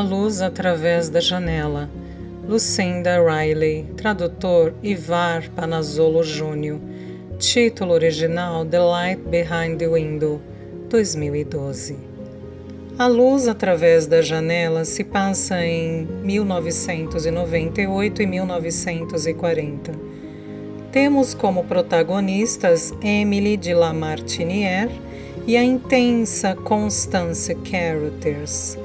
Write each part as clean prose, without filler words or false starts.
A luz através da janela. Lucinda Riley. Tradutor Ivar Panazzolo Júnior. Título original The Light Behind the Window, 2012. A luz através da janela se passa em 1998 e 1940. Temos como protagonistas Emily de Lamartinière e a intensa Constance Carothers.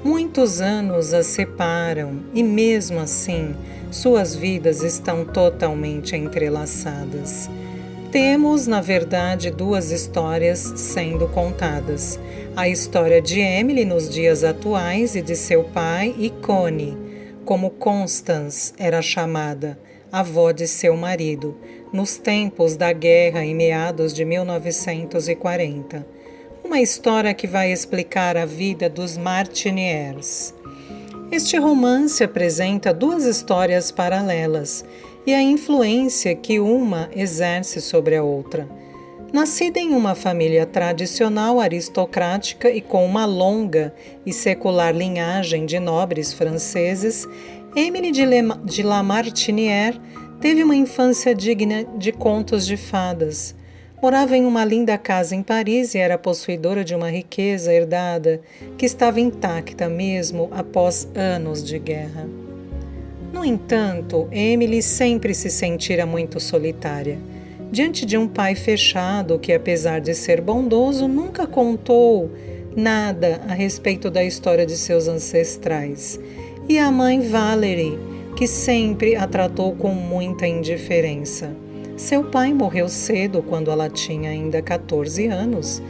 Muitos anos as separam e, mesmo assim, suas vidas estão totalmente entrelaçadas. Temos, na verdade, duas histórias sendo contadas. A história de Emily nos dias atuais e de seu pai e Connie, como Constance era chamada, avó de seu marido, nos tempos da guerra em meados de 1940. Uma história que vai explicar a vida dos Martinières. Este romance apresenta duas histórias paralelas e a influência que uma exerce sobre a outra. Nascida em uma família tradicional aristocrática e com uma longa e secular linhagem de nobres franceses, Emily de Lamartinière teve uma infância digna de contos de fadas. Morava em uma linda casa em Paris e era possuidora de uma riqueza herdada que estava intacta mesmo após anos de guerra. No entanto, Emily sempre se sentira muito solitária, diante de um pai fechado que, apesar de ser bondoso, nunca contou nada a respeito da história de seus ancestrais, e a mãe Valerie, que sempre a tratou com muita indiferença. Seu pai morreu cedo, quando ela tinha ainda 14 anos,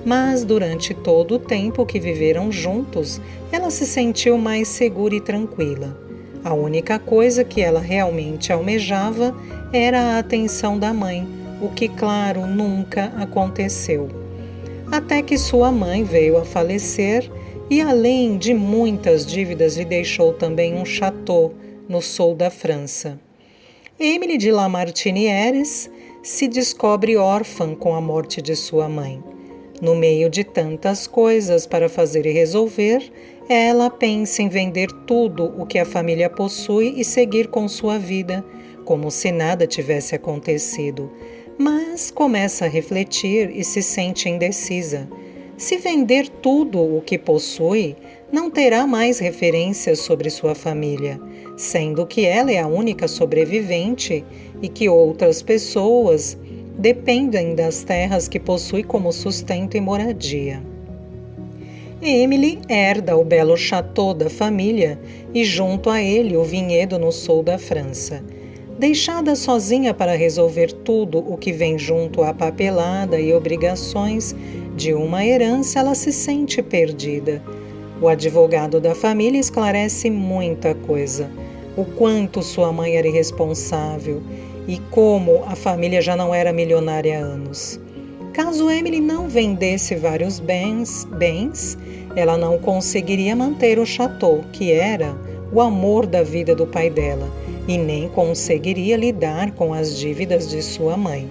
mas durante todo o tempo que viveram juntos, ela se sentiu mais segura e tranquila. A única coisa que ela realmente almejava era a atenção da mãe, o que, claro, nunca aconteceu. Até que sua mãe veio a falecer e, além de muitas dívidas, lhe deixou também um château no sul da França. Emily de Lamartinière se descobre órfã com a morte de sua mãe. No meio de tantas coisas para fazer e resolver, ela pensa em vender tudo o que a família possui e seguir com sua vida, como se nada tivesse acontecido. Mas começa a refletir e se sente indecisa. Se vender tudo o que possui, não terá mais referências sobre sua família, sendo que ela é a única sobrevivente e que outras pessoas dependem das terras que possui como sustento e moradia. Emily herda o belo château da família e, junto a ele, o vinhedo no sul da França. Deixada sozinha para resolver tudo o que vem junto à papelada e obrigações de uma herança, ela se sente perdida. O advogado da família esclarece muita coisa. O quanto sua mãe era irresponsável e como a família já não era milionária há anos. Caso Emily não vendesse vários bens, ela não conseguiria manter o château, que era o amor da vida do pai dela, e nem conseguiria lidar com as dívidas de sua mãe.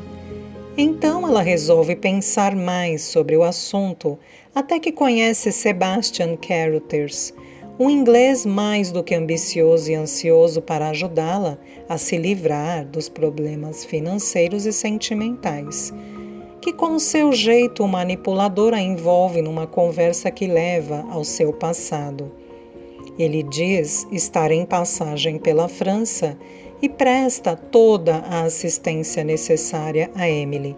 Então ela resolve pensar mais sobre o assunto, até que conhece Sebastian Carothers, um inglês mais do que ambicioso e ansioso para ajudá-la a se livrar dos problemas financeiros e sentimentais, que com seu jeito manipulador a envolve numa conversa que leva ao seu passado. Ele diz estar em passagem pela França e presta toda a assistência necessária a Emily.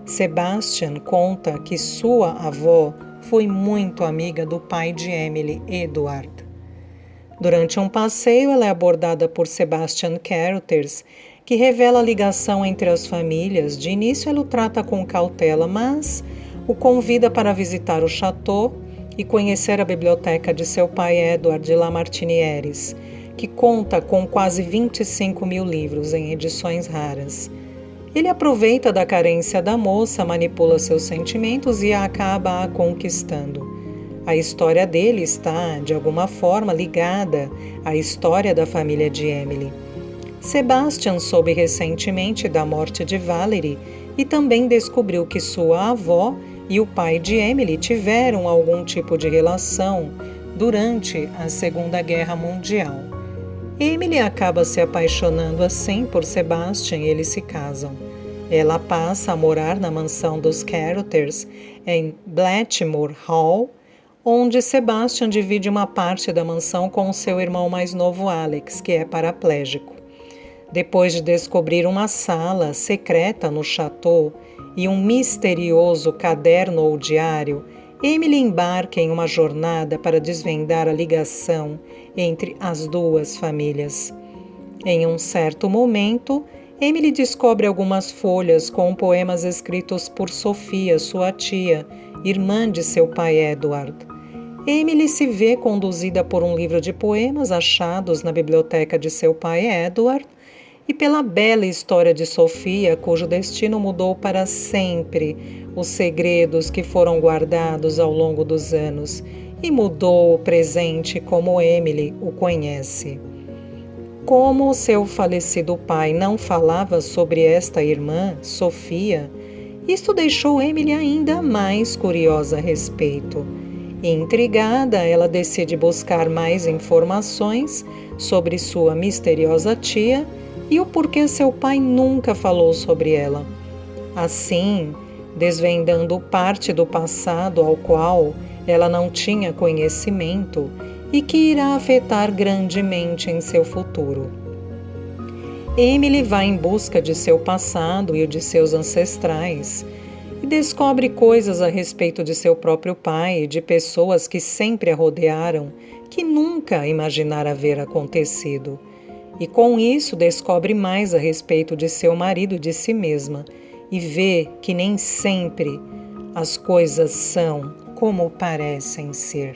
Sebastian conta que sua avó foi muito amiga do pai de Emily, Edward. Durante um passeio, ela é abordada por Sebastian Carothers, que revela a ligação entre as famílias. De início, ela o trata com cautela, mas o convida para visitar o château e conhecer a biblioteca de seu pai Edward de Lamartinière, que conta com quase 25 mil livros em edições raras. Ele aproveita da carência da moça, manipula seus sentimentos e acaba a conquistando. A história dele está, de alguma forma, ligada à história da família de Emily. Sebastian soube recentemente da morte de Valerie e também descobriu que sua avó e o pai de Emily tiveram algum tipo de relação durante a Segunda Guerra Mundial. Emily acaba se apaixonando assim por Sebastian e eles se casam. Ela passa a morar na mansão dos Caruthers em Blackmore Hall, onde Sebastian divide uma parte da mansão com seu irmão mais novo Alex, que é paraplégico. Depois de descobrir uma sala secreta no chateau e um misterioso caderno ou diário, Emily embarca em uma jornada para desvendar a ligação entre as duas famílias. Em um certo momento, Emily descobre algumas folhas com poemas escritos por Sofia, sua tia, irmã de seu pai Edward. Emily se vê conduzida por um livro de poemas achados na biblioteca de seu pai Edward e pela bela história de Sofia, cujo destino mudou para sempre os segredos que foram guardados ao longo dos anos e mudou o presente como Emily o conhece. Como seu falecido pai não falava sobre esta irmã, Sofia, isto deixou Emily ainda mais curiosa a respeito. Intrigada, ela decide buscar mais informações sobre sua misteriosa tia e o porquê seu pai nunca falou sobre ela. Assim, desvendando parte do passado ao qual ela não tinha conhecimento e que irá afetar grandemente em seu futuro. Emily vai em busca de seu passado e o de seus ancestrais e descobre coisas a respeito de seu próprio pai e de pessoas que sempre a rodearam que nunca imaginara ver acontecido. E com isso descobre mais a respeito de seu marido e de si mesma e vê que nem sempre as coisas são como parecem ser.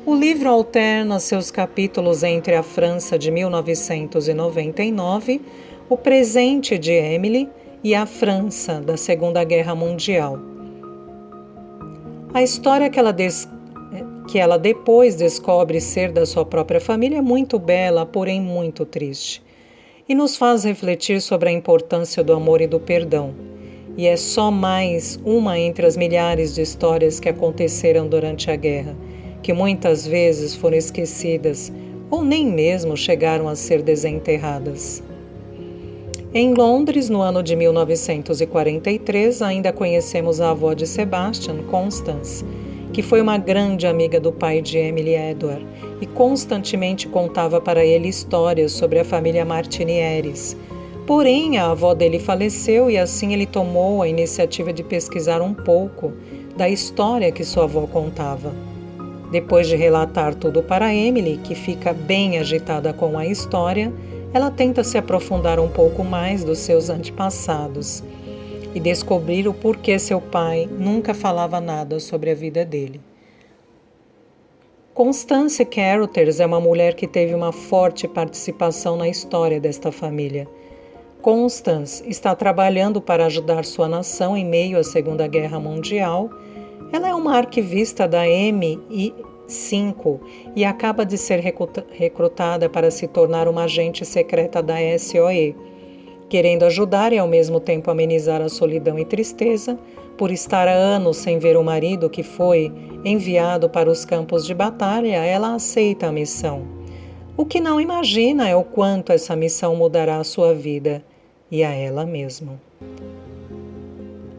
O livro alterna seus capítulos entre a França de 1999, o presente de Emily e a França da Segunda Guerra Mundial. A história que ela depois descobre ser da sua própria família é muito bela, porém muito triste, e nos faz refletir sobre a importância do amor e do perdão. E é só mais uma entre as milhares de histórias que aconteceram durante a guerra, que muitas vezes foram esquecidas ou nem mesmo chegaram a ser desenterradas. Em Londres, no ano de 1943, ainda conhecemos a avó de Sebastian, Constance, que foi uma grande amiga do pai de Emily Edward e constantemente contava para ele histórias sobre a família Martinieres. Porém, a avó dele faleceu e assim ele tomou a iniciativa de pesquisar um pouco da história que sua avó contava. Depois de relatar tudo para Emily, que fica bem agitada com a história, ela tenta se aprofundar um pouco mais dos seus antepassados e descobrir o porquê seu pai nunca falava nada sobre a vida dele. Constance Caruthers é uma mulher que teve uma forte participação na história desta família. Constance está trabalhando para ajudar sua nação em meio à Segunda Guerra Mundial. Ela é uma arquivista da MI5 e acaba de ser recrutada para se tornar uma agente secreta da SOE, querendo ajudar e ao mesmo tempo amenizar a solidão e tristeza por estar há anos sem ver o marido que foi enviado para os campos de batalha. Ela aceita a missão. O que não imagina é o quanto essa missão mudará a sua vida e a ela mesma.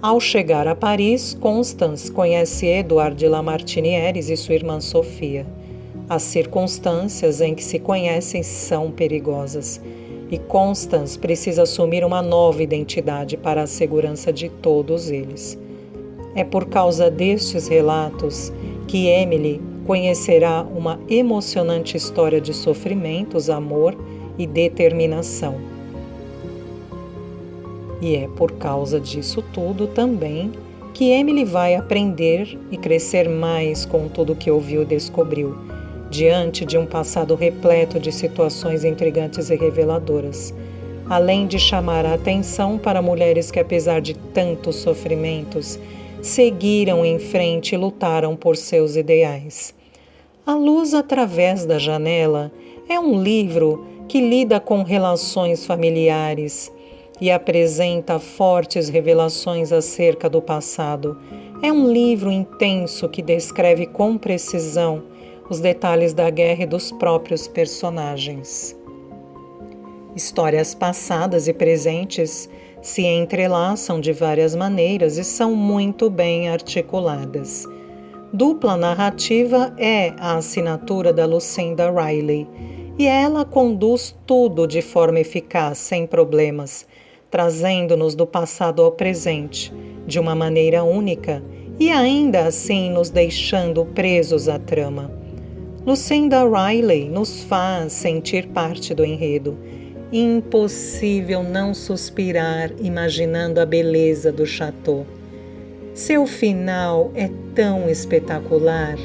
Ao chegar a Paris, Constance conhece Edward de Lamartinières e sua irmã Sofia. As circunstâncias em que se conhecem são perigosas e Constance precisa assumir uma nova identidade para a segurança de todos eles. É por causa destes relatos que Emily conhecerá uma emocionante história de sofrimentos, amor e determinação. E é por causa disso tudo também que Emily vai aprender e crescer mais com tudo que ouviu e descobriu, diante de um passado repleto de situações intrigantes e reveladoras, além de chamar a atenção para mulheres que, apesar de tantos sofrimentos, seguiram em frente e lutaram por seus ideais. A Luz através da Janela é um livro que lida com relações familiares e apresenta fortes revelações acerca do passado. É um livro intenso que descreve com precisão os detalhes da guerra e dos próprios personagens. Histórias passadas e presentes se entrelaçam de várias maneiras e são muito bem articuladas. Dupla narrativa é a assinatura da Lucinda Riley, e ela conduz tudo de forma eficaz, sem problemas, trazendo-nos do passado ao presente, de uma maneira única, e ainda assim nos deixando presos à trama. Lucinda Riley nos faz sentir parte do enredo. Impossível não suspirar imaginando a beleza do chateau. Seu final é tão espetacular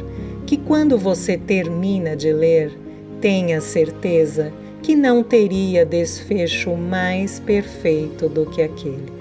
que quando você termina de ler, tenha certeza que não teria desfecho mais perfeito do que aquele.